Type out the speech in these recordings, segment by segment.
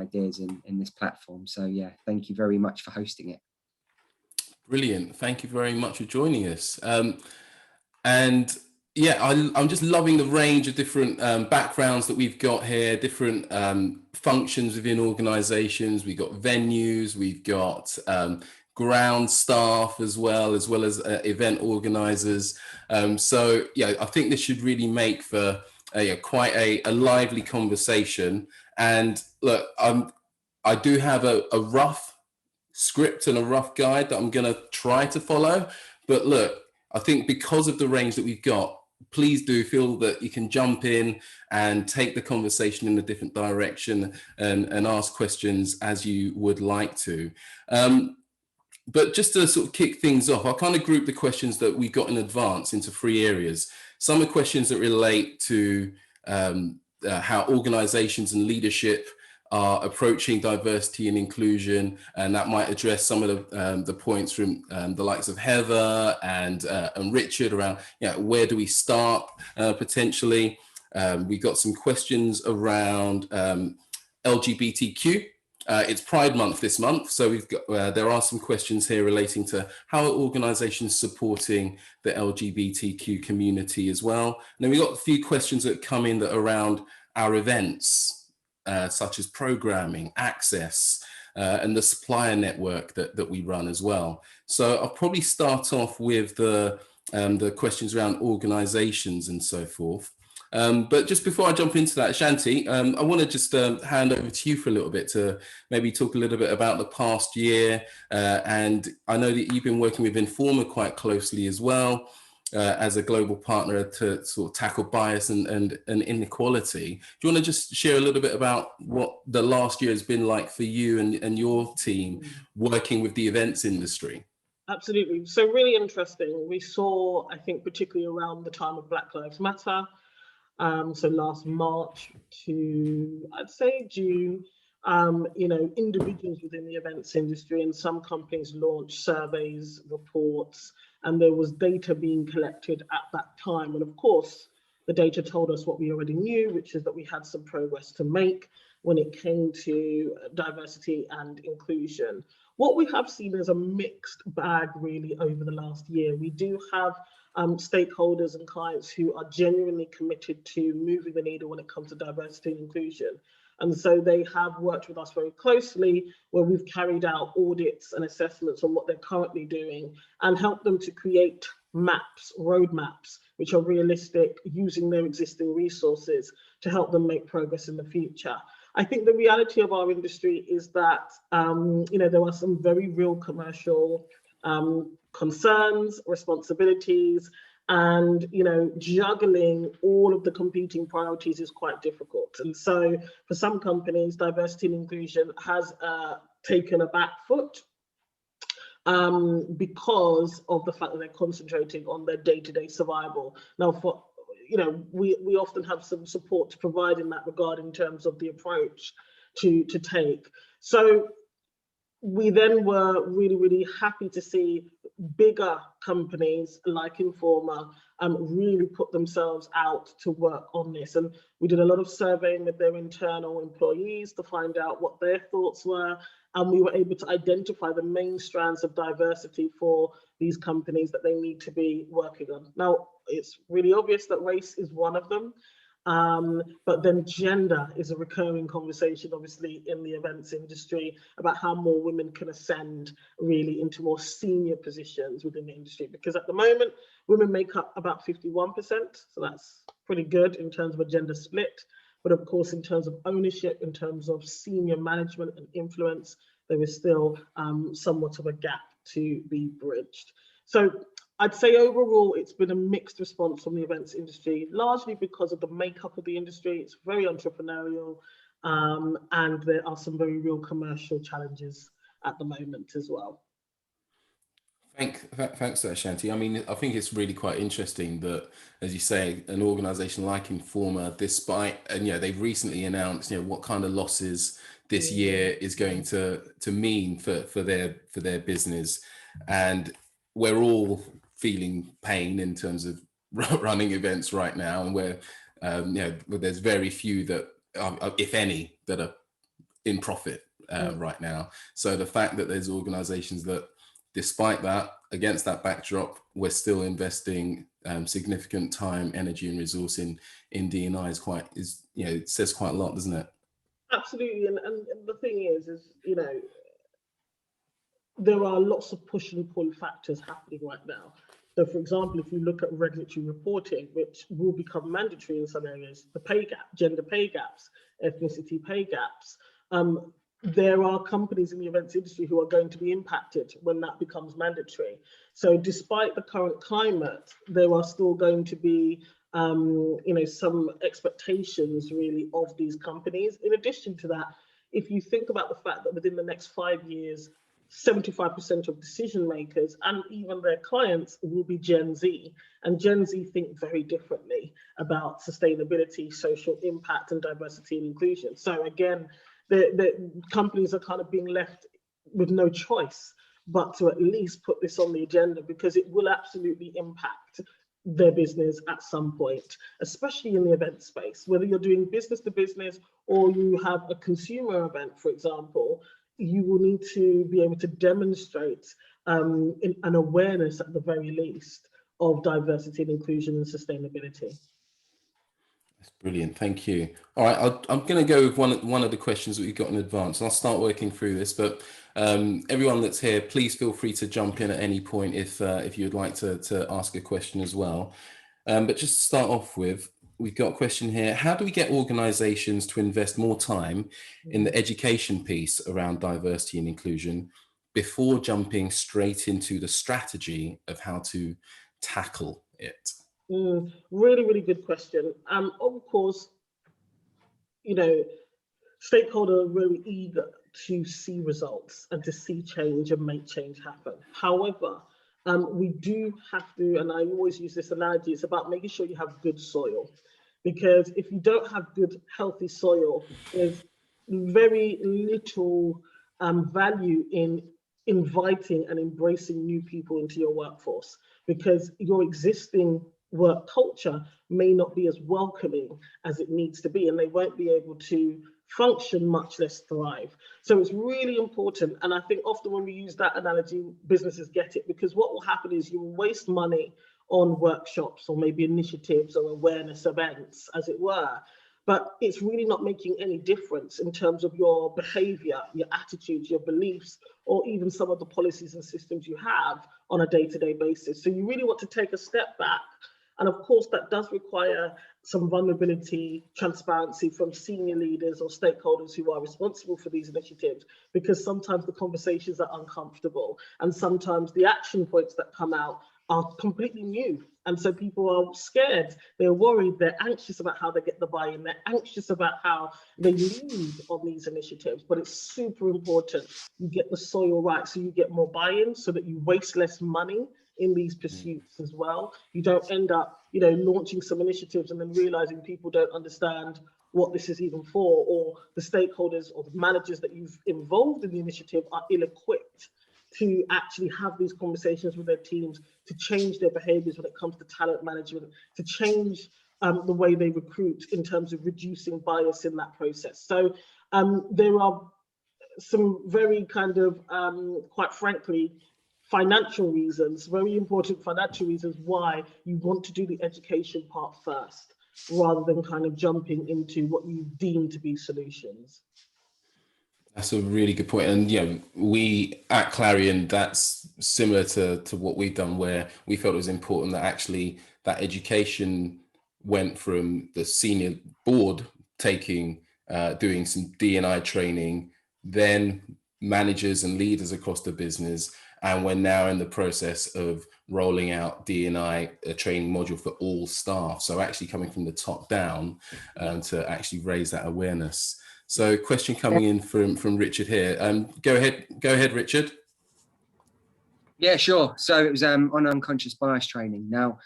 ideas in this platform. So yeah, thank you very much for hosting it. Brilliant. Thank you very much for joining us. And yeah, I'm just loving the range of different backgrounds that we've got here, different functions within organizations. We've got venues, we've got ground staff as well as event organizers. So yeah, I think this should really make for quite a lively conversation. And look, I do have a rough script and a rough guide that I'm going to try to follow. But look, I think because of the range that we've got, please do feel that you can jump in and take the conversation in a different direction and ask questions as you would like to. But just to sort of kick things off, I'll kind of group the questions that we got in advance into 3 areas. Some are questions that relate to how organizations and leadership are approaching diversity and inclusion, and that might address some of the points from the likes of Heather and Richard around, where do we start potentially. We got some questions around LGBTQ. It's Pride Month this month, so we've got there are some questions here relating to how are organizations supporting the LGBTQ community as well. And then we got a few questions that come in that are around our events, such as programming, access, and the supplier network that we run as well. So I'll probably start off with the questions around organizations and so forth. But just before I jump into that, Ashanti, I want to just hand over to you for a little bit to maybe talk a little bit about the past year. And I know that you've been working with Informa quite closely as well, as a global partner to sort of tackle bias and inequality. Do you want to just share a little bit about what the last year has been like for you and your team working with the events industry? Absolutely. So really interesting. We saw, I think, particularly around the time of Black Lives Matter, so last March to, I'd say, June, individuals within the events industry and some companies launched surveys, reports, and there was data being collected at that time. And of course, the data told us what we already knew, which is that we had some progress to make when it came to diversity and inclusion. What we have seen is a mixed bag really over the last year. We do have stakeholders and clients who are genuinely committed to moving the needle when it comes to diversity and inclusion. And so they have worked with us very closely, where we've carried out audits and assessments on what they're currently doing and helped them to create maps, roadmaps, which are realistic, using their existing resources to help them make progress in the future. I think the reality of our industry is that, there are some very real commercial concerns, responsibilities, and juggling all of the competing priorities is quite difficult. And so for some companies, diversity and inclusion has taken a back foot because of the fact that they're concentrating on their day-to-day survival. Now, we often have some support to provide in that regard in terms of the approach to take. So we then were really, really happy to see bigger companies like Informa really put themselves out to work on this. And we did a lot of surveying with their internal employees to find out what their thoughts were. And we were able to identify the main strands of diversity for these companies that they need to be working on. Now, it's really obvious that race is one of them. But then gender is a recurring conversation, obviously, in the events industry about how more women can ascend really into more senior positions within the industry. Because at the moment, women make up about 51%. So that's pretty good in terms of a gender split. But of course, in terms of ownership, in terms of senior management and influence, there is still somewhat of a gap to be bridged. So I'd say overall, it's been a mixed response from the events industry, largely because of the makeup of the industry. It's very entrepreneurial, and there are some very real commercial challenges at the moment as well. Thanks, Ashanti. I mean, I think it's really quite interesting that, as you say, an organisation like Informa, despite, and they've recently announced, what kind of losses this year is going to mean for their business, and we're all feeling pain in terms of running events right now, and where there's very few that, if any, that are in profit right now. So the fact that there's organizations that, despite that, against that backdrop, we're still investing significant time, energy, and resource in D&I is it says quite a lot, doesn't it? Absolutely, and the thing is there are lots of push and pull factors happening right now. So, for example, if you look at regulatory reporting, which will become mandatory in some areas, the pay gap, gender pay gaps, ethnicity pay gaps, there are companies in the events industry who are going to be impacted when that becomes mandatory. So despite the current climate, there are still going to be some expectations really of these companies. In addition to that, if you think about the fact that within the next 5 years, 75% of decision makers and even their clients will be Gen Z, and Gen Z think very differently about sustainability, social impact, and diversity and inclusion. So again, the companies are kind of being left with no choice but to at least put this on the agenda, because it will absolutely impact their business at some point, especially in the event space. Whether you're doing business to business or you have a consumer event, for example, you will need to be able to demonstrate an awareness at the very least of diversity and inclusion and sustainability. That's brilliant, thank you. All right, I'm going to go with one of the questions that we've got in advance. I'll start working through this, but everyone that's here, please feel free to jump in at any point if you'd like to ask a question as well. But just to start off with, we've got a question here. How do we get organizations to invest more time in the education piece around diversity and inclusion before jumping straight into the strategy of how to tackle it? Really, really good question. Of course, stakeholders are really eager to see results and to see change and make change happen. However, we do have to, and I always use this analogy, it's about making sure you have good soil. Because if you don't have good, healthy soil, there's very little value in inviting and embracing new people into your workforce, because your existing work culture may not be as welcoming as it needs to be, and they won't be able to function, much less thrive. So it's really important, and I think often when we use that analogy, businesses get it, because what will happen is you will waste money on workshops or maybe initiatives or awareness events, as it were, but it's really not making any difference in terms of your behavior, your attitudes, your beliefs, or even some of the policies and systems you have on a day-to-day basis. So you really want to take a step back. And of course, that does require some vulnerability, transparency from senior leaders or stakeholders who are responsible for these initiatives, because sometimes the conversations are uncomfortable and sometimes the action points that come out are completely new. And so people are scared, they're worried, they're anxious about how they get the buy-in, they're anxious about how they lead on these initiatives. But it's super important you get the soil right so you get more buy-in, so that you waste less money in these pursuits as well. You don't end up, launching some initiatives and then realizing people don't understand what this is even for, or the stakeholders or the managers that you've involved in the initiative are ill-equipped to actually have these conversations with their teams, to change their behaviors when it comes to talent management, to change the way they recruit in terms of reducing bias in that process. So there are some very kind of, quite frankly, financial reasons, very important financial reasons why you want to do the education part first, rather than kind of jumping into what you deem to be solutions. That's a really good point. And we at Clarion, that's similar to what we've done, where we felt it was important that actually that education went from the senior board doing some D&I training, then managers and leaders across the business. And we're now in the process of rolling out D&I, a training module for all staff. So actually coming from the top down to actually raise that awareness. So question coming in from Richard here. Go ahead, Richard. Yeah, sure. So it was on unconscious bias training. Now,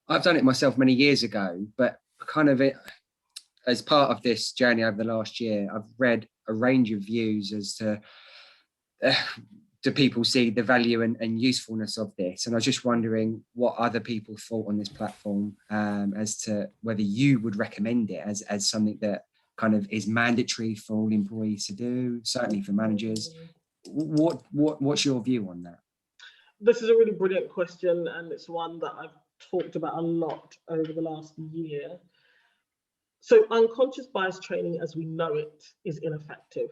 I've done it myself many years ago, but kind of as part of this journey over the last year, I've read a range of views as to do people see the value and usefulness of this? And I was just wondering what other people thought on this platform as to whether you would recommend it as something that kind of is mandatory for all employees to do, certainly for managers. What's your view on that? This is a really brilliant question, and it's one that I've talked about a lot over the last year. So unconscious bias training as we know it is ineffective.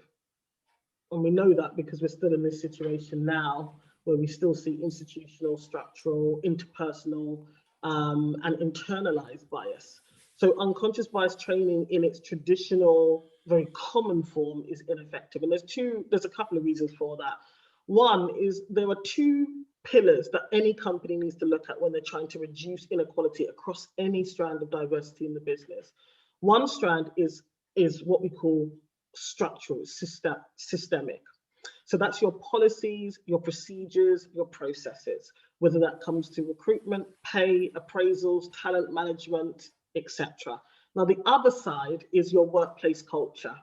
And we know that because we're still in this situation now where we still see institutional, structural, interpersonal, and internalized bias. So unconscious bias training in its traditional, very common form is ineffective. And there's a couple of reasons for that. One is there are two pillars that any company needs to look at when they're trying to reduce inequality across any strand of diversity in the business. One strand is what we call structural, systemic. So that's your policies, your procedures, your processes, whether that comes to recruitment, pay, appraisals, talent management, etc. Now, the other side is your workplace culture.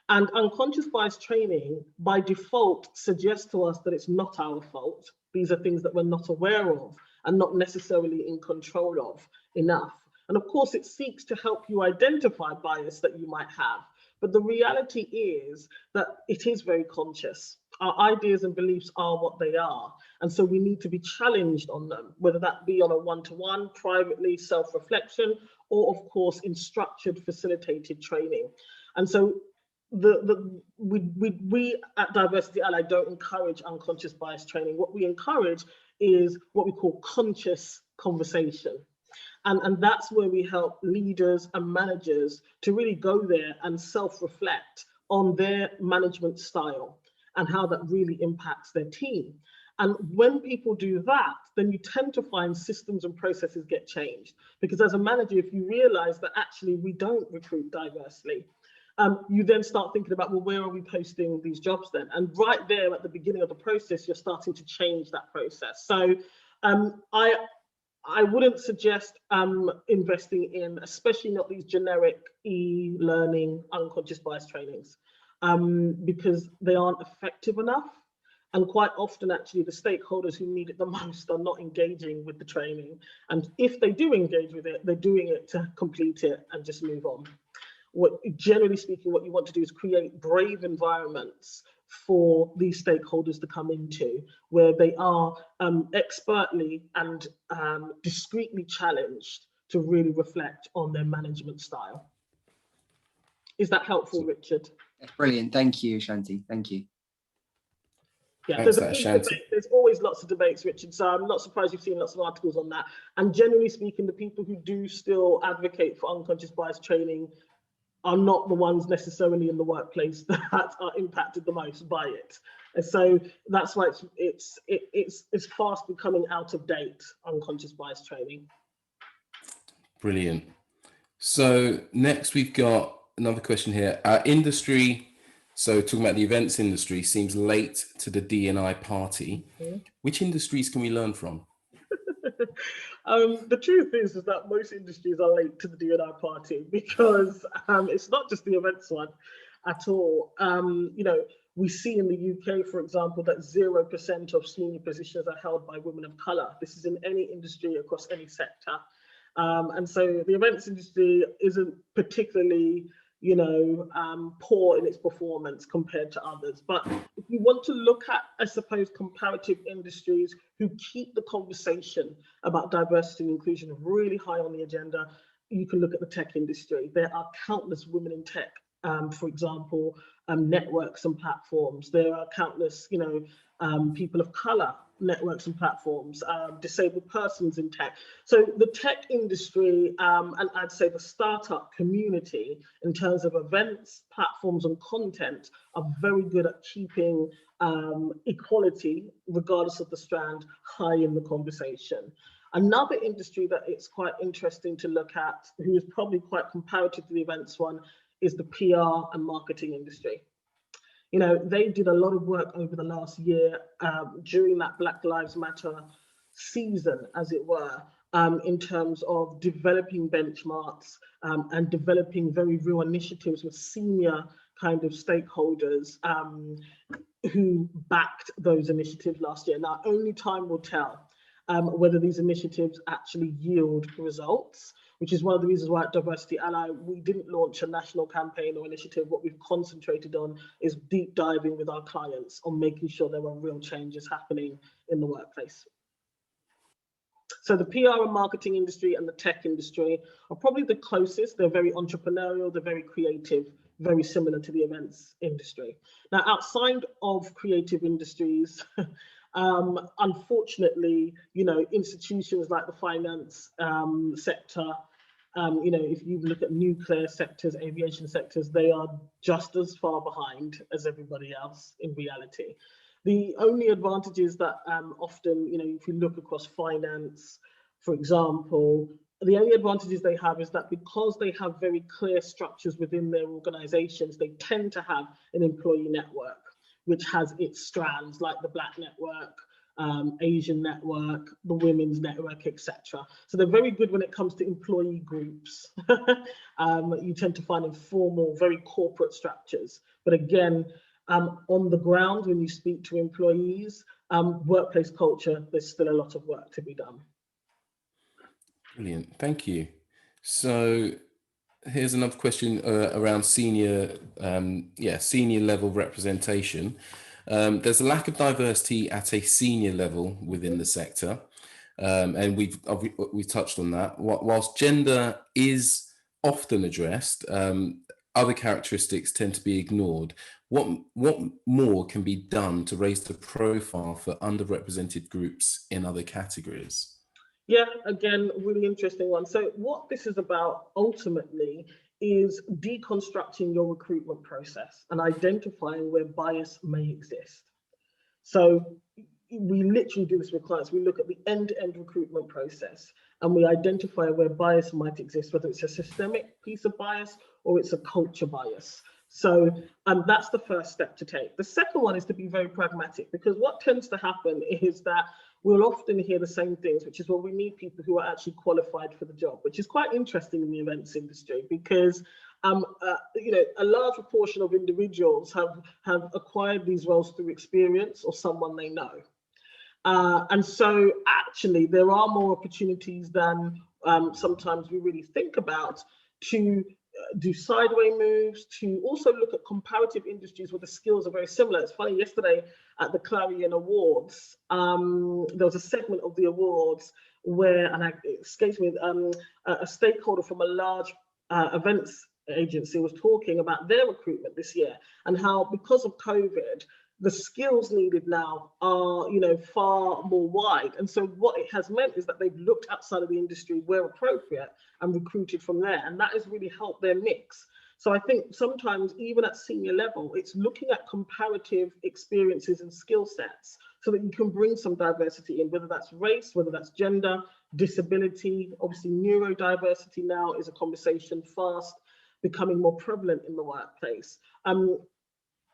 And unconscious bias training, by default, suggests to us that it's not our fault. These are things that we're not aware of and not necessarily in control of enough. And of course, it seeks to help you identify bias that you might have. But the reality is that it is very conscious. Our ideas and beliefs are what they are. And so we need to be challenged on them, whether that be on a one-to-one, privately, self-reflection, or of course, in structured, facilitated training. And so we at Diversity Ally don't encourage unconscious bias training. What we encourage is what we call conscious conversation. And that's where we help leaders and managers to really go there and self-reflect on their management style and how that really impacts their team. And when people do that, then you tend to find systems and processes get changed. Because as a manager, if you realize that actually we don't recruit diversely, you then start thinking about, well, where are we posting these jobs then? And right there at the beginning of the process, you're starting to change that process. So I wouldn't suggest investing in, especially not these generic e-learning unconscious bias trainings, because they aren't effective enough. And quite often, actually, the stakeholders who need it the most are not engaging with the training. And if they do engage with it, they're doing it to complete it and just move on. Generally speaking, what you want to do is create brave environments for these stakeholders to come into, where they are expertly and discreetly challenged to really reflect on their management style. Is that helpful, Richard? That's brilliant. Thank you, Ashanti. Thank you. Yeah, Thanks, there's a big debate. There's always lots of debates, Richard. So I'm not surprised you've seen lots of articles on that. And generally speaking, the people who do still advocate for unconscious bias training are not the ones necessarily in the workplace that are impacted the most by it. And so that's why it's fast becoming out of date, unconscious bias training. Brilliant. So next we've got another question here. Our industry, so talking about the events industry, seems late to the D&I party. Mm-hmm. Which industries can we learn from? The truth is that most industries are late to the D&I party, because it's not just the events one at all. You know, we see in the UK, for example, that 0% of senior positions are held by women of colour. This is in any industry across any sector. And so the events industry isn't particularly, you know, poor in its performance compared to others. But if you want to look at, I suppose, comparative industries who keep the conversation about diversity and inclusion really high on the agenda, you can look at the tech industry. There are countless women in tech, for example, networks and platforms. There are countless, you know, people of color networks and platforms, disabled persons in tech. So the tech industry, and I'd say the startup community in terms of events, platforms and content are very good at keeping equality, regardless of the strand, high in the conversation. Another industry that it's quite interesting to look at, who is probably quite comparative to the events one, is the PR and marketing industry. You know, they did a lot of work over the last year during that Black Lives Matter season, as it were, in terms of developing benchmarks and developing very real initiatives with senior kind of stakeholders who backed those initiatives last year. Now, only time will tell whether these initiatives actually yield results, which is one of the reasons why at Diversity Ally, we didn't launch a national campaign or initiative. What we've concentrated on is deep diving with our clients on making sure there are real changes happening in the workplace. So the PR and marketing industry and the tech industry are probably the closest. They're very entrepreneurial, they're very creative, very similar to the events industry. Now, outside of creative industries, unfortunately, you know, institutions like the finance sector, you know, if you look at nuclear sectors, aviation sectors, they are just as far behind as everybody else in reality. The only advantages that often, you know, if you look across finance, for example, the only advantages they have is that because they have very clear structures within their organizations, they tend to have an employee network, which has its strands like the Black network, Asian network, the women's network, etc. So they're very good when it comes to employee groups. You tend to find informal, very corporate structures. But again, on the ground, when you speak to employees, workplace culture, there's still a lot of work to be done. Brilliant, thank you. So here's another question around senior level representation. There's a lack of diversity at a senior level within the sector, and we've touched on that. Whilst gender is often addressed, other characteristics tend to be ignored. What more can be done to raise the profile for underrepresented groups in other categories? Yeah, again, really interesting one. So what this is about ultimately is deconstructing your recruitment process and identifying where bias may exist. So we literally do this with clients. We look at the end-to-end recruitment process and we identify where bias might exist, whether it's a systemic piece of bias or it's a culture bias. So that's the first step to take. The second one is to be very pragmatic, because what tends to happen is that we'll often hear the same things, which is, well, we need people who are actually qualified for the job, which is quite interesting in the events industry, because you know, a large proportion of individuals have acquired these roles through experience or someone they know. And so actually there are more opportunities than sometimes we really think about to do sideway moves, to also look at comparative industries where the skills are very similar. It's funny, yesterday at the Clarion Awards, there was a segment of the awards where, and it escapes me, a stakeholder from a large events agency was talking about their recruitment this year and how, because of COVID, the skills needed now are, you know, far more wide. And so what it has meant is that they've looked outside of the industry where appropriate and recruited from there. And that has really helped their mix. So I think sometimes even at senior level, it's looking at comparative experiences and skill sets so that you can bring some diversity in, whether that's race, whether that's gender, disability. Obviously neurodiversity now is a conversation fast becoming more prevalent in the workplace.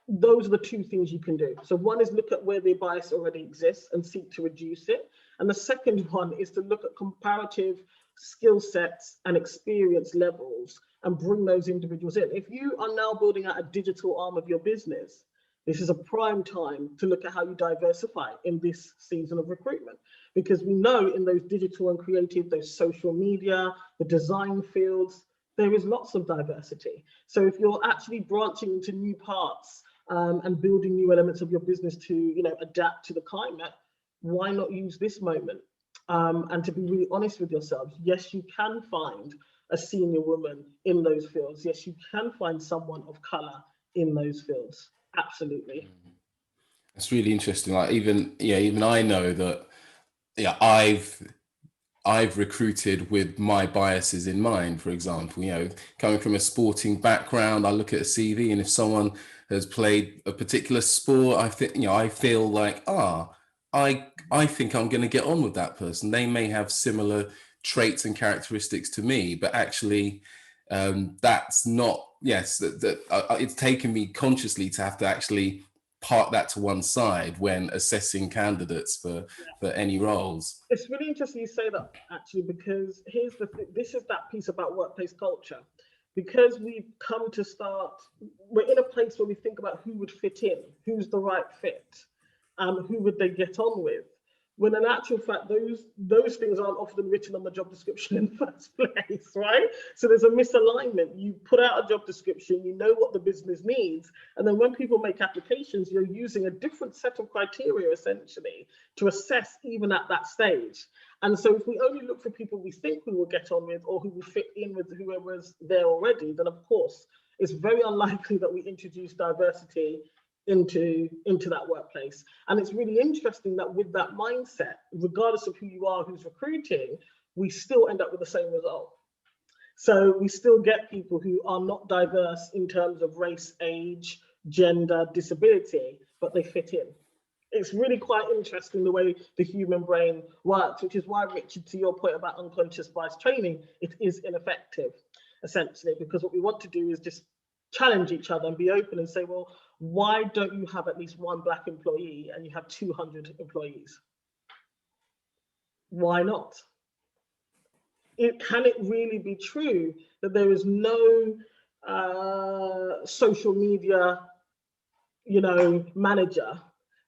Those are the two things you can do. So one is look at where the bias already exists and seek to reduce it. And the second one is to look at comparative skill sets and experience levels and bring those individuals in. If you are now building out a digital arm of your business, this is a prime time to look at how you diversify in this season of recruitment, because we know in those digital and creative, those social media, the design fields, there is lots of diversity. So if you're actually branching into new parts and building new elements of your business to, you know, adapt to the climate, why not use this moment? And to be really honest with yourselves, yes, you can find a senior woman in those fields. Yes, you can find someone of color in those fields. Absolutely. That's really interesting. Like even I know that, yeah, I've recruited with my biases in mind. For example, you know, coming from a sporting background, I look at a CV, and if someone has played a particular sport, I think, you know, I feel like, I think I'm going to get on with that person. They may have similar traits and characteristics to me, but actually, that's not. Yes, it's taken me consciously to have to actually park that to one side when assessing candidates for any roles. It's really interesting you say that, actually, because here's the thing. This is that piece about workplace culture. Because we've come to start, we're in a place where we think about who would fit in, who's the right fit, who would they get on with. when in actual fact, those things aren't often written on the job description in the first place, right? So there's a misalignment. You put out a job description, you know what the business needs, and then when people make applications, you're using a different set of criteria, essentially, to assess even at that stage. And so if we only look for people we think we will get on with, or who will fit in with whoever's there already, then of course, it's very unlikely that we introduce diversity into that workplace. And it's really interesting that with that mindset, regardless of who you are, who's recruiting, we still end up with the same result. So we still get people who are not diverse in terms of race, age, gender, disability, but they fit in. It's really quite interesting the way the human brain works, which is why, Richard, to your point about unconscious bias training, it is ineffective, essentially, because what we want to do is just challenge each other and be open and say, well, why don't you have at least one Black employee and you have 200 employees? Why not? Can it really be true that there is no social media, manager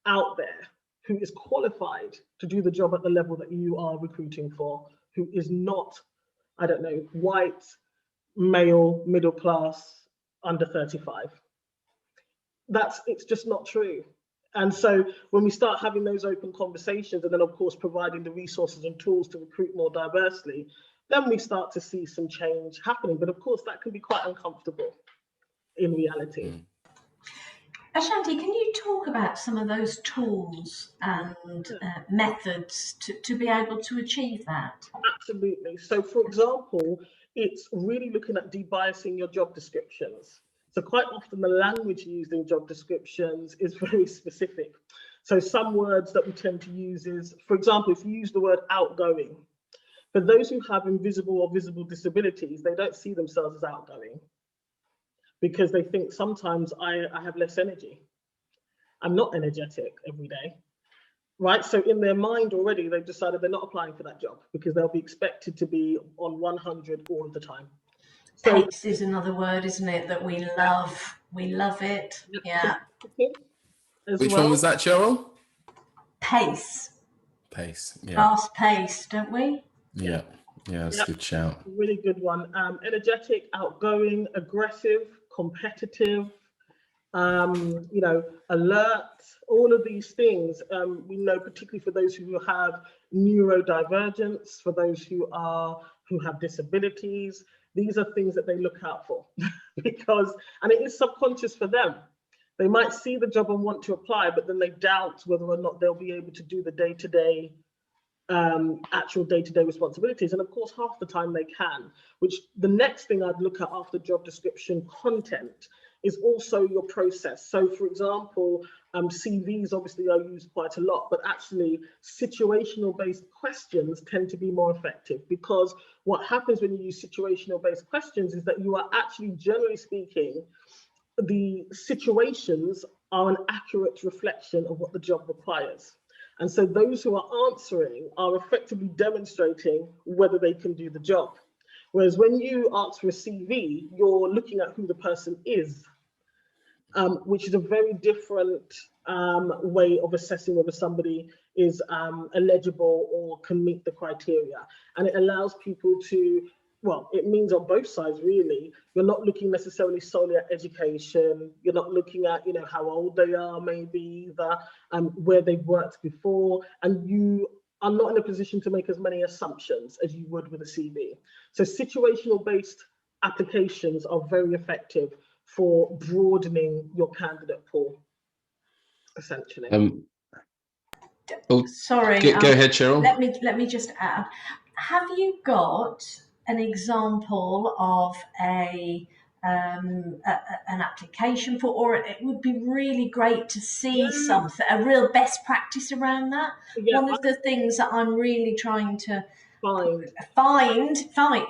out there who is qualified to do the job at the level that you are recruiting for, who is not, I don't know, white, male, middle class, under 35? It's just not true. And so when we start having those open conversations, and then of course providing the resources and tools to recruit more diversely, then we start to see some change happening. But of course that can be quite uncomfortable in reality. Ashanti, can you talk about some of those tools and methods to be able to achieve that? Absolutely. So for example, it's really looking at debiasing your job descriptions. So quite often the language used in job descriptions is very specific. So some words that we tend to use is, for example, if you use the word outgoing, for those who have invisible or visible disabilities, they don't see themselves as outgoing because they think sometimes I have less energy. I'm not energetic every day, right? So in their mind already, they've decided they're not applying for that job because they'll be expected to be on 100 all of the time. So, pace is another word, isn't it, that we love. We love it. Yeah. Which one was that, Cheryl? Pace. Pace. Yeah. Fast pace, don't we? Yeah. Yeah, that's a good shout. Really good one. Energetic, outgoing, aggressive, competitive, alert, all of these things. We know, particularly for those who have neurodivergence, for those who have disabilities, these are things that they look out for and it is subconscious for them. They might see the job and want to apply, but then they doubt whether or not they'll be able to do the day-to-day, actual day-to-day responsibilities. And of course, half the time they can, which the next thing I'd look at after job description content is also your process. So for example, CVs obviously are used quite a lot, but actually situational based questions tend to be more effective, because what happens when you use situational based questions is that you are actually, generally speaking, the situations are an accurate reflection of what the job requires. And so those who are answering are effectively demonstrating whether they can do the job. Whereas when you ask for a CV, you're looking at who the person is, which is a very different way of assessing whether somebody is eligible or can meet the criteria. And it allows people to, well, it means on both sides, really. You're not looking necessarily solely at education. You're not looking at, how old they are, maybe either, where they've worked before, and you are not in a position to make as many assumptions as you would with a CV. So situational based applications are very effective for broadening your candidate pool, essentially. Sorry. Go ahead, Cheryl. Let me just add. Have you got an example of an application for, or it would be really great to see something, a real best practice around that? One of the things that I'm really trying to find,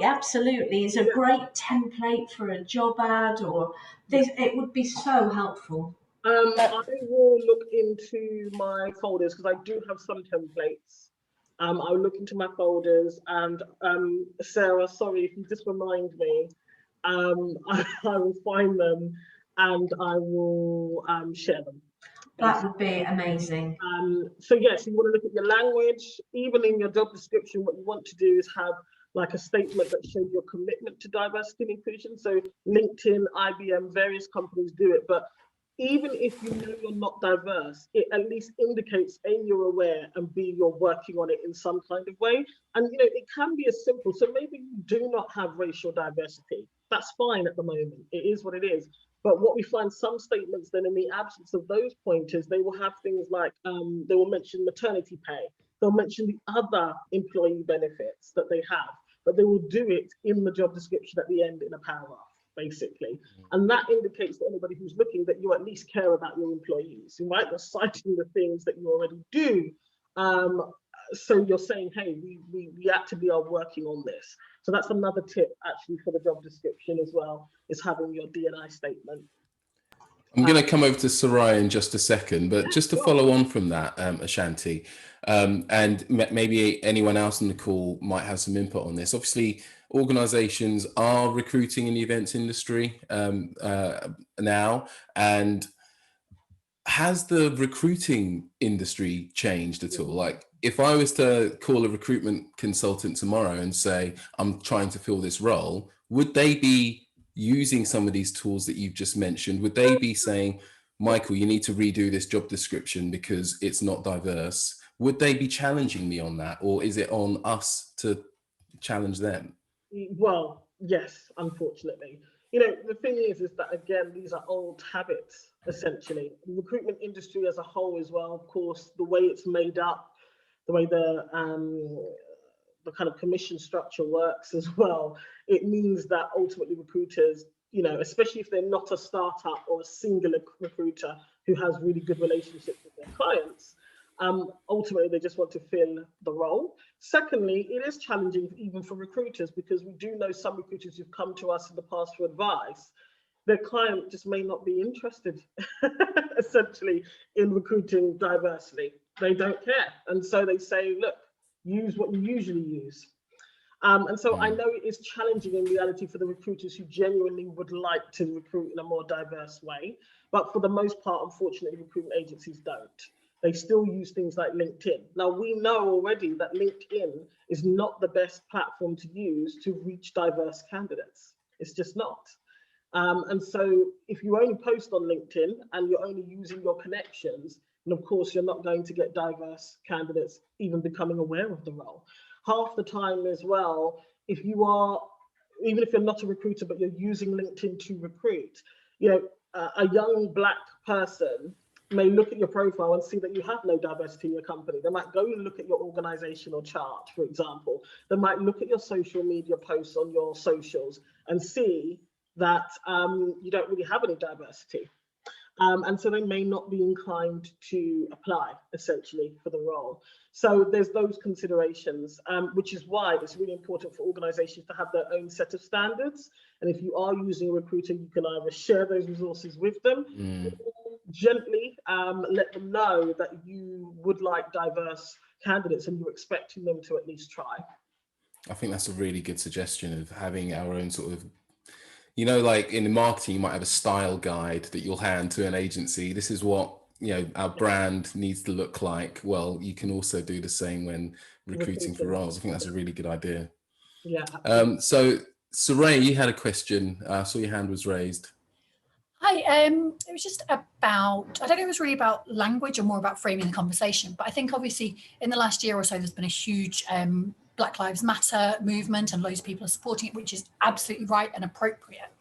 absolutely, is a great template for a job ad, or this. It would be so helpful. I will look into my folders because I do have some templates. I'll look into my folders, and Sarah, sorry, if you just remind me, I will find them and I will share them. That would be amazing. So yes, you want to look at your language. Even in your job description, what you want to do is have like a statement that shows your commitment to diversity and inclusion. So LinkedIn, IBM, various companies do it. But even if you know you're not diverse, it at least indicates A, you're aware, and B, you're working on it in some kind of way. And you know, it can be as simple. So maybe you do not have racial diversity. That's fine at the moment. It is what it is. But what we find, some statements then, in the absence of those pointers, they will have things like they will mention maternity pay. They'll mention the other employee benefits that they have, but they will do it in the job description at the end in a paragraph, basically. And that indicates to anybody who's looking that you at least care about your employees, right? You're citing the things that you already do. So you're saying, hey, we actively are working on this. So that's another tip actually for the job description as well, is having your D&I statement. I'm going to come over to Sarai in just a second, but just to follow on from that, Ashanti, and maybe anyone else on the call might have some input on this. Obviously, organizations are recruiting in the events industry now, and has the recruiting industry changed at all? Like, if I was to call a recruitment consultant tomorrow and say, I'm trying to fill this role, would they be using some of these tools that you've just mentioned? Would they be saying, Michael, you need to redo this job description because it's not diverse? Would they be challenging me on that? Or is it on us to challenge them? Well, yes, unfortunately. You know, the thing is that, again, these are old habits, essentially. The recruitment industry as a whole as well, of course, the way it's made up, the way the kind of commission structure works as well, it means that ultimately recruiters, you know, especially if they're not a startup or a singular recruiter who has really good relationships with their clients, ultimately they just want to fill the role. Secondly, it is challenging even for recruiters, because we do know some recruiters who've come to us in the past for advice. Their client just may not be interested essentially in recruiting diversely. They don't care. And so they say, look, use what you usually use. And so I know it is challenging in reality for the recruiters who genuinely would like to recruit in a more diverse way. But for the most part, unfortunately, recruitment agencies don't. They still use things like LinkedIn. Now, we know already that LinkedIn is not the best platform to use to reach diverse candidates. It's just not. And so if you only post on LinkedIn and you're only using your connections, and of course, you're not going to get diverse candidates even becoming aware of the role. Half the time as well, if you are, even if you're not a recruiter, but you're using LinkedIn to recruit, you know, a young Black person may look at your profile and see that you have no diversity in your company. They might go and look at your organizational chart, for example. They might look at your social media posts on your socials and see that you don't really have any diversity. And so they may not be inclined to apply, essentially, for the role. So there's those considerations, which is why it's really important for organizations to have their own set of standards. And if you are using a recruiter, you can either share those resources with them, or gently let them know that you would like diverse candidates and you're expecting them to at least try. I think that's a really good suggestion of having our own sort of, you know, like in marketing, you might have a style guide that you'll hand to an agency. This is what, you know, our brand needs to look like. Well, you can also do the same when recruiting for roles. I think that's a really good idea. Yeah. So Saray, you had a question. I saw your hand was raised. Hi, it was just about, I don't know if it was really about language or more about framing the conversation, but I think obviously in the last year or so, there's been a huge Black Lives Matter movement and loads of people are supporting it, which is absolutely right and appropriate.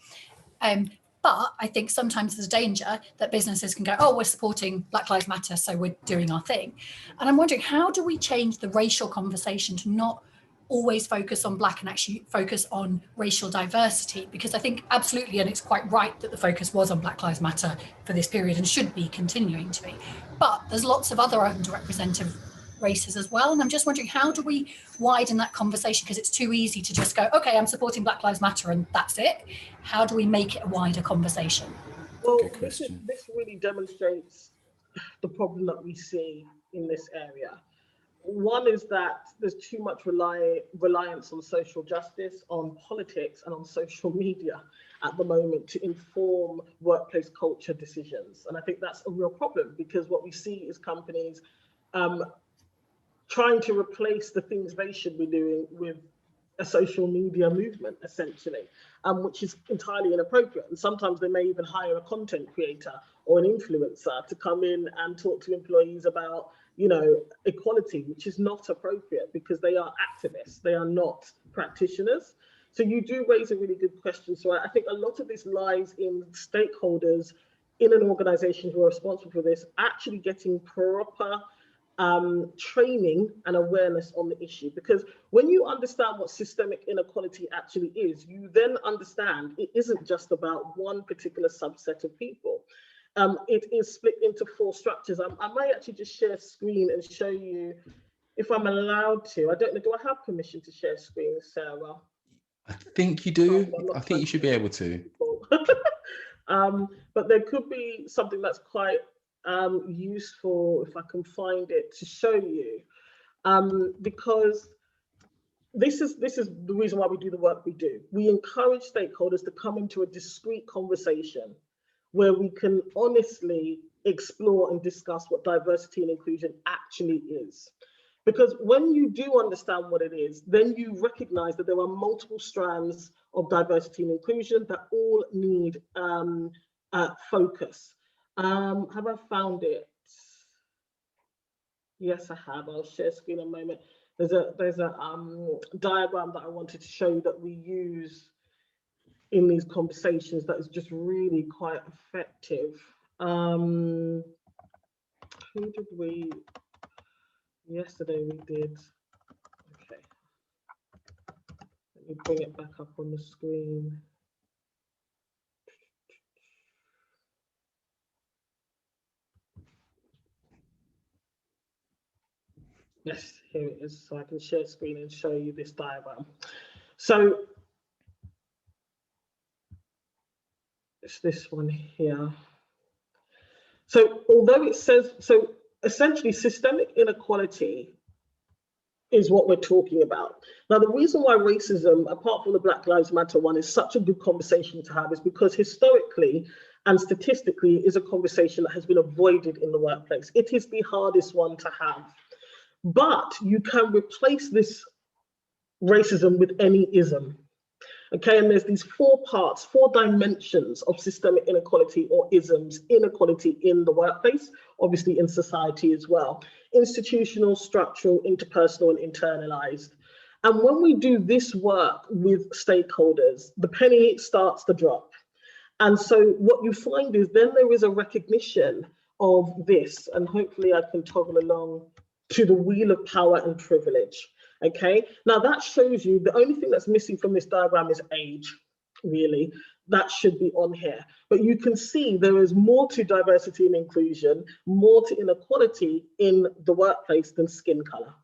But I think sometimes there's a danger that businesses can go, oh, we're supporting Black Lives Matter, so we're doing our thing. And I'm wondering, how do we change the racial conversation to not always focus on Black and actually focus on racial diversity? Because I think absolutely, and it's quite right that the focus was on Black Lives Matter for this period and should be continuing to be. But there's lots of other underrepresented races as well. And I'm just wondering, how do we widen that conversation? Because it's too easy to just go, okay, I'm supporting Black Lives Matter and that's it. How do we make it a wider conversation? Well, this really demonstrates the problem that we see in this area. One is that there's too much reliance on social justice, on politics, and on social media. at the moment to inform workplace culture decisions. And I think that's a real problem, because what we see is companies trying to replace the things they should be doing with a social media movement, essentially, which is entirely inappropriate. And sometimes they may even hire a content creator or an influencer to come in and talk to employees about, you know, equality, which is not appropriate, because they are activists, they are not practitioners. So you do raise a really good question. So I think a lot of this lies in stakeholders in an organization who are responsible for this actually getting proper training and awareness on the issue. Because when you understand what systemic inequality actually is, you then understand it isn't just about one particular subset of people. It is split into 4 structures. I may actually just share screen and show you, if I'm allowed to. I don't know, do I have permission to share screen, Sarah? I think you do. I think you should be able to. But there could be something that's quite useful, if I can find it, to show you, because this is the reason why we do the work we do. We encourage stakeholders to come into a discrete conversation where we can honestly explore and discuss what diversity and inclusion actually is. Because when you do understand what it is, then you recognize that there are multiple strands of diversity and inclusion that all need focus. Have I found it? Yes, I have. I'll share screen in a moment. There's a diagram that I wanted to show you that we use in these conversations that is just really quite effective. Who did we? Yesterday we did. Okay. Let me bring it back up on the screen. Yes, here it is. So I can share screen and show you this diagram. So it's this one here. So although it says, so essentially systemic inequality is what we're talking about. Now, the reason why racism, apart from the Black Lives Matter one, is such a good conversation to have is because historically and statistically it is a conversation that has been avoided in the workplace. It is the hardest one to have. But you can replace this racism with any ism. Okay, and there's these 4 parts, 4 dimensions of systemic inequality or isms: inequality in the workplace, obviously in society as well, institutional, structural, interpersonal, and internalized. And when we do this work with stakeholders, the penny starts to drop. And so what you find is then there is a recognition of this, and hopefully I can toggle along to the wheel of power and privilege. Okay, now that shows you the only thing that's missing from this diagram is age, really. That should be on here. But you can see there is more to diversity and inclusion, more to inequality in the workplace than skin color.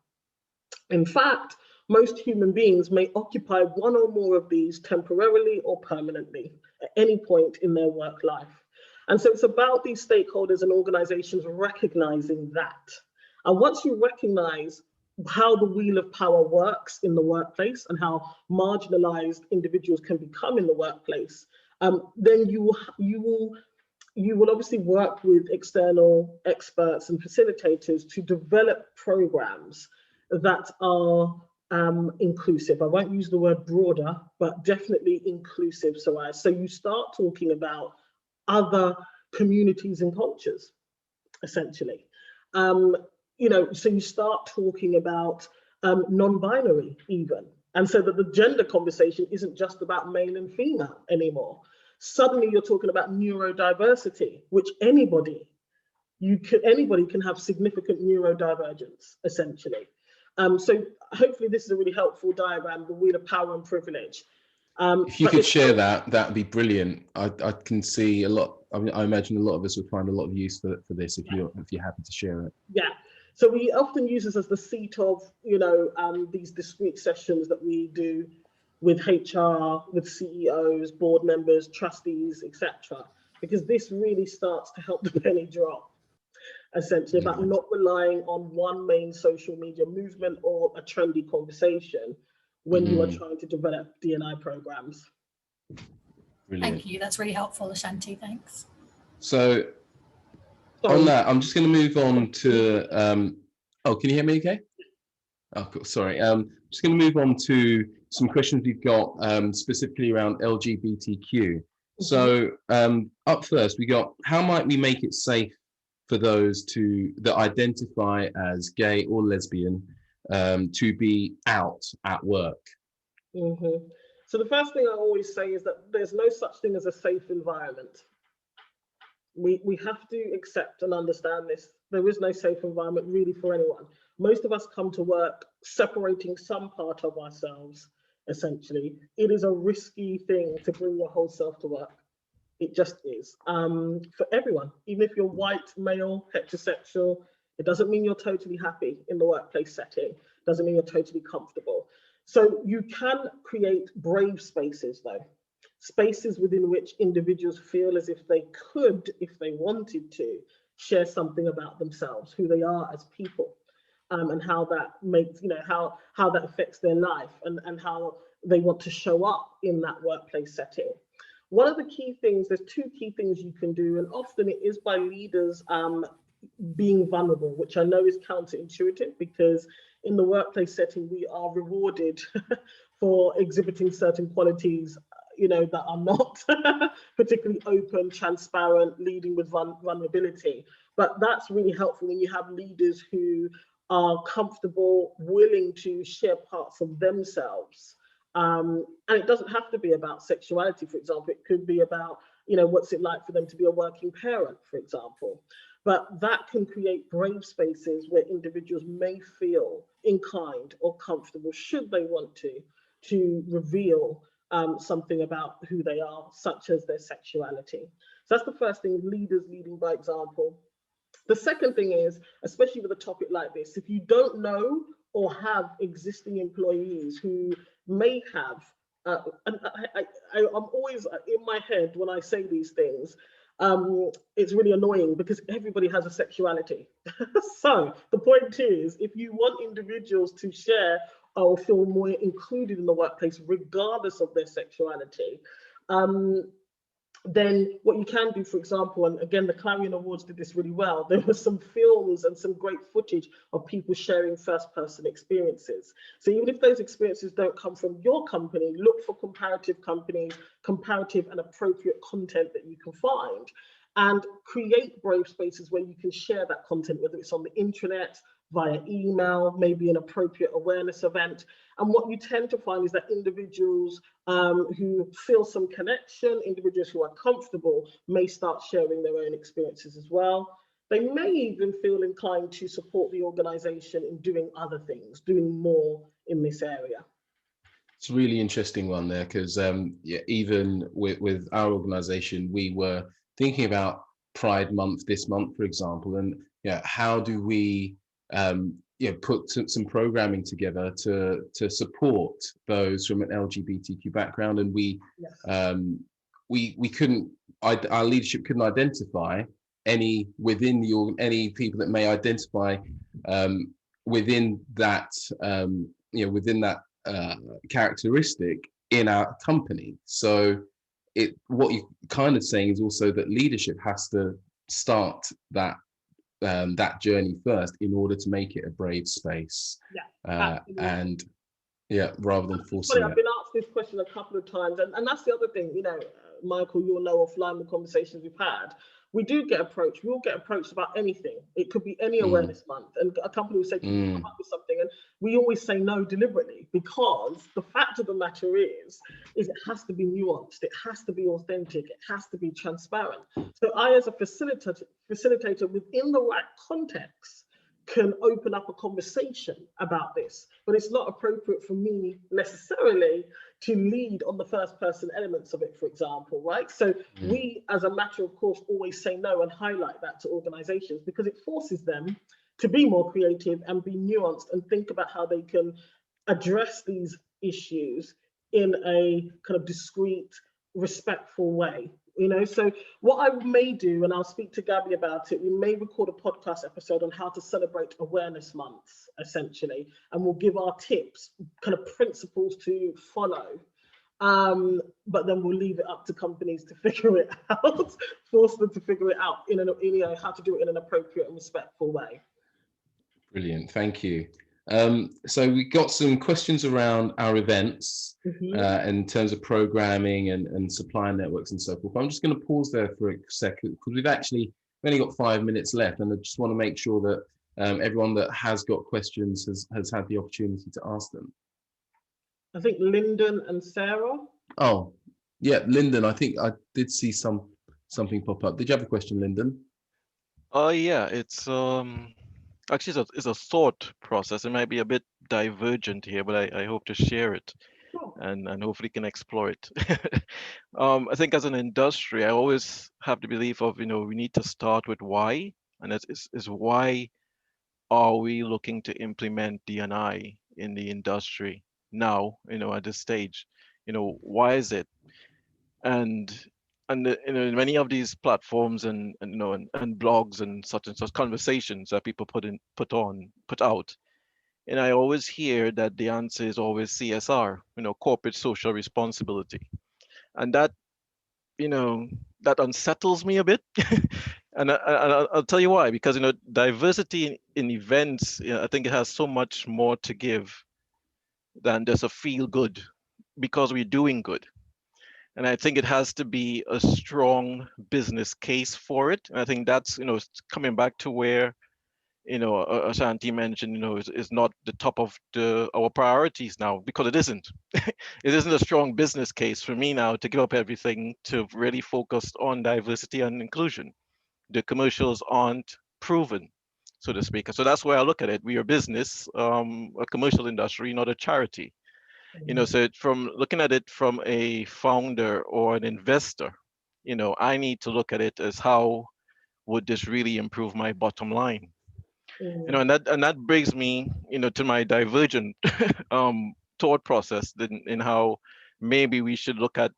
In fact, most human beings may occupy one or more of these temporarily or permanently at any point in their work life. And so it's about these stakeholders and organizations recognizing that. And once you recognize how the wheel of power works in the workplace and how marginalized individuals can become in the workplace, then you will obviously work with external experts and facilitators to develop programs that are inclusive. I won't use the word broader, but definitely inclusive. So you start talking about other communities and cultures, essentially. You know, so you start talking about non-binary even. And so that the gender conversation isn't just about male and female anymore. Suddenly you're talking about neurodiversity, which anybody can have significant neurodivergence, essentially. So hopefully this is a really helpful diagram, the wheel of power and privilege. If you could share that, that'd be brilliant. I can see a lot. I mean, I imagine a lot of us would find a lot of use for this if you're happy to share it. Yeah. So we often use this as the seat of, you know, these discrete sessions that we do with HR, with CEOs, board members, trustees, etc. Because this really starts to help the penny drop, essentially, about not relying on one main social media movement or a trendy conversation when you are trying to develop D&I programs. Brilliant. Thank you. That's really helpful, Ashanti. Thanks. So on that, I'm just going to move on to, oh, can you hear me okay? Oh, cool. Sorry. Just going to move on to some questions we've got specifically around LGBTQ. So up first, we got, how might we make it safe for those that identify as gay or lesbian to be out at work? So the first thing I always say is that there's no such thing as a safe environment. We have to accept and understand this. There is no safe environment really for anyone. Most of us come to work separating some part of ourselves, essentially. It is a risky thing to bring your whole self to work. It just is. For everyone, even if you're white, male, heterosexual, it doesn't mean you're totally happy in the workplace setting. It doesn't mean you're totally comfortable. So you can create brave spaces though. Spaces within which individuals feel as if they could, if they wanted to, share something about themselves, who they are as people, and how that makes, how that affects their life and how they want to show up in that workplace setting. One of the key things, there's two key things you can do, and often it is by leaders being vulnerable, which I know is counterintuitive because in the workplace setting, we are rewarded for exhibiting certain qualities that are not particularly open, transparent, leading with vulnerability. But that's really helpful when you have leaders who are comfortable, willing to share parts of themselves. And it doesn't have to be about sexuality, for example. It could be about, what's it like for them to be a working parent, for example. But that can create brave spaces where individuals may feel inclined or comfortable, should they want to reveal something about who they are, such as their sexuality. So that's the first thing, leaders leading by example. The second thing is, especially with a topic like this, if you don't know or have existing employees who may have, and I'm always in my head when I say these things, it's really annoying because everybody has a sexuality. So the point is, if you want individuals to share or feel more included in the workplace, regardless of their sexuality, then what you can do, for example, and again, the Clarion Awards did this really well, there were some films and some great footage of people sharing first-person experiences. So even if those experiences don't come from your company, look for comparative companies, comparative and appropriate content that you can find, and create brave spaces where you can share that content, whether it's on the intranet, via email, maybe an appropriate awareness event. And what you tend to find is that individuals who feel some connection, individuals who are comfortable, may start sharing their own experiences as well. They may even feel inclined to support the organization in doing other things, doing more in this area. It's a really interesting one there because even with our organization, we were thinking about Pride Month this month, for example, and how do we put some programming together to support those from an LGBTQ background, and we couldn't, our leadership couldn't identify any within any people that may identify within that characteristic in our company. So what you're kind of saying is also that leadership has to start that journey first in order to make it a brave space, and rather than forcing it. I've been asked this question a couple of times, and that's the other thing, Michael, you'll know offline the conversations we've had. We do get approached. We'll get approached about anything. It could be any awareness month, and a company will say, "Can you come up with something?" And we always say no deliberately, because the fact of the matter is it has to be nuanced. It has to be authentic. It has to be transparent. So I, as a facilitator within the right context, can open up a conversation about this, but it's not appropriate for me necessarily to lead on the first person elements of it, for example, right? So we, as a matter of course, always say no and highlight that to organizations, because it forces them to be more creative and be nuanced and think about how they can address these issues in a kind of discreet, respectful way. So what I may do, and I'll speak to Gabby about it, we may record a podcast episode on how to celebrate awareness months, essentially, and we'll give our tips, kind of principles to follow But then we'll leave it up to companies to figure it out, force them to figure it out how to do it in an appropriate and respectful way. Brilliant, thank you. So we got some questions around our events in terms of programming and supplier networks and so forth. I'm just going to pause there for a second because we've only got 5 minutes left, and I just want to make sure that everyone that has got questions has had the opportunity to ask them. I think Lyndon and Sarah. Oh, yeah, Lyndon, I think I did see something pop up. Did you have a question, Lyndon? Yeah, it's actually it's a thought process. It might be a bit divergent here, but I hope to share it and hopefully can explore it. I think as an industry, I always have the belief of, we need to start with why, and is why are we looking to implement D&I in the industry now, at this stage? Why is it? And many of these platforms and blogs and such conversations that people put out, and I always hear that the answer is always CSR, corporate social responsibility, and that that unsettles me a bit. And I'll tell you why, because diversity in events, I think it has so much more to give than just a feel good because we're doing good. And I think it has to be a strong business case for it. And I think that's coming back to where Ashanti mentioned, is not the top of our priorities now, because it isn't. It isn't a strong business case for me now to give up everything to really focus on diversity and inclusion. The commercials aren't proven, so to speak. So that's where I look at it. We are a business, a commercial industry, not a charity. So from looking at it from a founder or an investor, I need to look at it as how would this really improve my bottom line? And that brings me, to my divergent thought process in how maybe we should look at,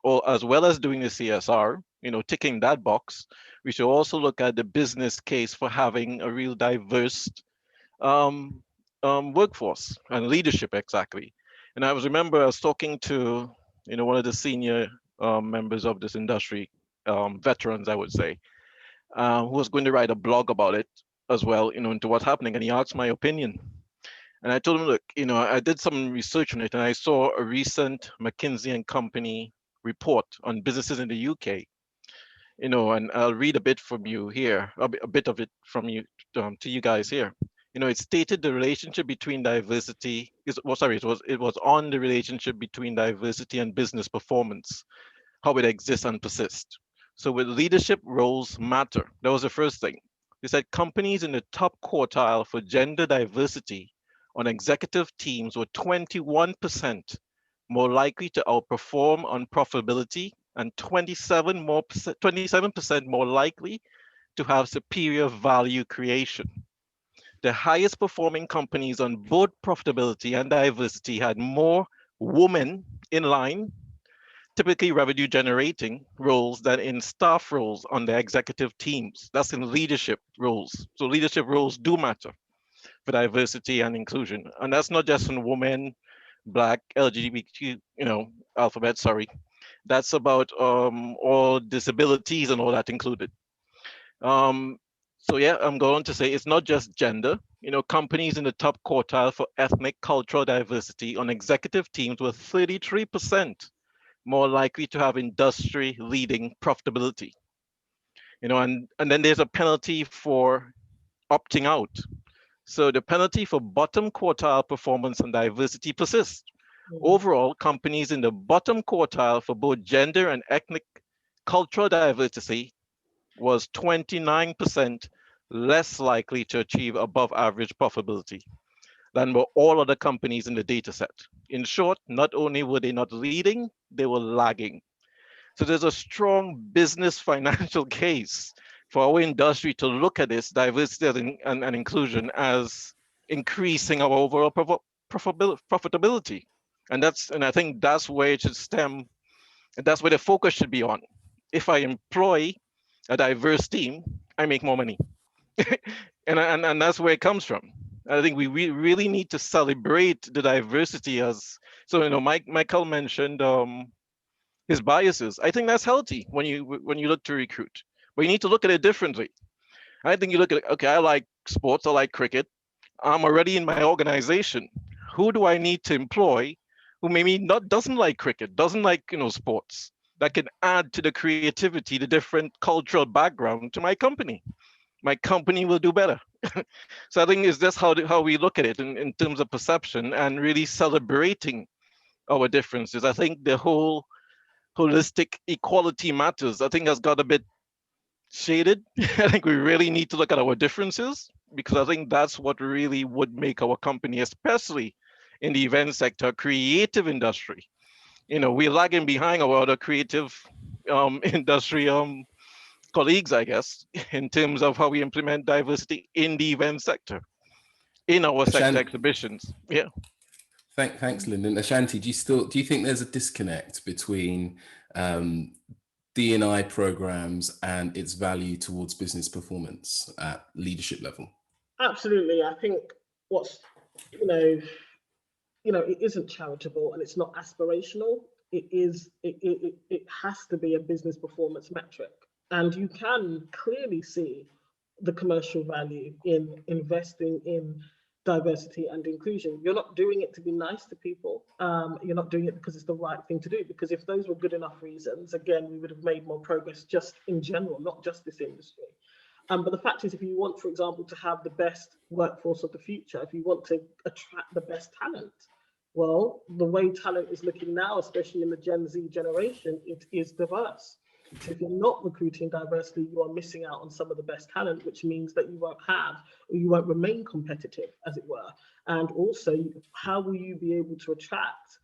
or as well as doing the CSR, ticking that box, we should also look at the business case for having a real diverse workforce and leadership, exactly. And I was talking to, one of the senior members of this industry, veterans, I would say, who was going to write a blog about it as well, into what's happening. And he asked my opinion. And I told him, look, I did some research on it, and I saw a recent McKinsey & Company report on businesses in the UK. And I'll read a bit from you here, a bit of it from you to you guys here. It stated the relationship between diversity it was on the relationship between diversity and business performance, how it exists and persists. So with leadership roles matter. That was the first thing. They said companies in the top quartile for gender diversity on executive teams were 21% more likely to outperform on profitability and 27% more likely to have superior value creation. The highest performing companies on both profitability and diversity had more women in line, typically revenue generating roles, than in staff roles on the executive teams. That's in leadership roles. So leadership roles do matter for diversity and inclusion. And that's not just in women, Black, LGBTQ, alphabet, sorry. That's about all disabilities and all that included. So yeah, I'm going to say it's not just gender. Companies in the top quartile for ethnic cultural diversity on executive teams were 33% more likely to have industry leading profitability. And then there's a penalty for opting out. So the penalty for bottom quartile performance and diversity persists. Overall, companies in the bottom quartile for both gender and ethnic cultural diversity was 29% less likely to achieve above average profitability than were all other companies in the data set. In short, not only were they not leading, they were lagging. So there's a strong business financial case for our industry to look at this diversity and inclusion as increasing our overall profitability. And I think that's where it should stem, and that's where the focus should be on. If I employ a diverse team, I make more money. and that's where it comes from. I think we really need to celebrate the diversity as So, you know, Michael mentioned his biases. I think that's healthy when you look to recruit, but you need to look at it differently. I think you look at it, okay, I like sports, I like cricket. I'm already in my organization. Who do I need to employ who maybe doesn't like cricket, doesn't like, you know, sports, that can add to the creativity, the different cultural background to my company? My company will do better. So I think it's just how we look at it in terms of perception and really celebrating our differences. I think the whole holistic equality matters, I think, has got a bit shaded. I think we really need to look at our differences, because I think that's what really would make our company, especially in the event sector, creative industry. You know, we're lagging behind our other creative industry colleagues, I guess, in terms of how we implement diversity in the event sector, in our sector exhibitions. Yeah. Thanks, Lyndon. Ashanti, do you think there's a disconnect between D&I programs and its value towards business performance at leadership level? Absolutely. I think what's, it isn't charitable and it's not aspirational. It has to be a business performance metric. And you can clearly see the commercial value in investing in diversity and inclusion. You're not doing it to be nice to people. You're not doing it because it's the right thing to do. Because if those were good enough reasons, again, we would have made more progress just in general, not just this industry. But the fact is, if you want, for example, to have the best workforce of the future, if you want to attract the best talent, well, the way talent is looking now, especially in the Gen Z generation, it is diverse. So if you're not recruiting diversity, you are missing out on some of the best talent, which means that you won't have, or you won't remain competitive, as it were. And also, how will you be able to attract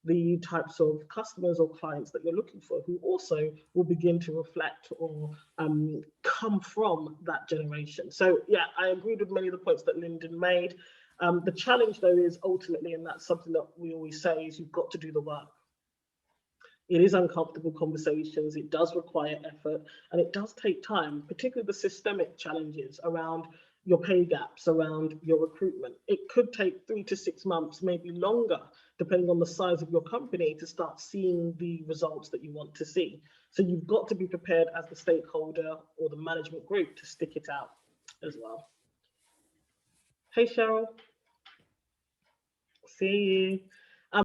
the types of customers or clients that you're looking for, who also will begin to reflect or come from that generation? So yeah, I agreed with many of the points that Lyndon made. The challenge, though, is ultimately, and that's something that we always say, is you've got to do the work. It is uncomfortable conversations, it does require effort, and it does take time, particularly the systemic challenges around your pay gaps, around your recruitment. It could take 3 to 6 months, maybe longer, depending on the size of your company, to start seeing the results that you want to see. So you've got to be prepared as the stakeholder or the management group to stick it out as well. Hey, Cheryl. See you.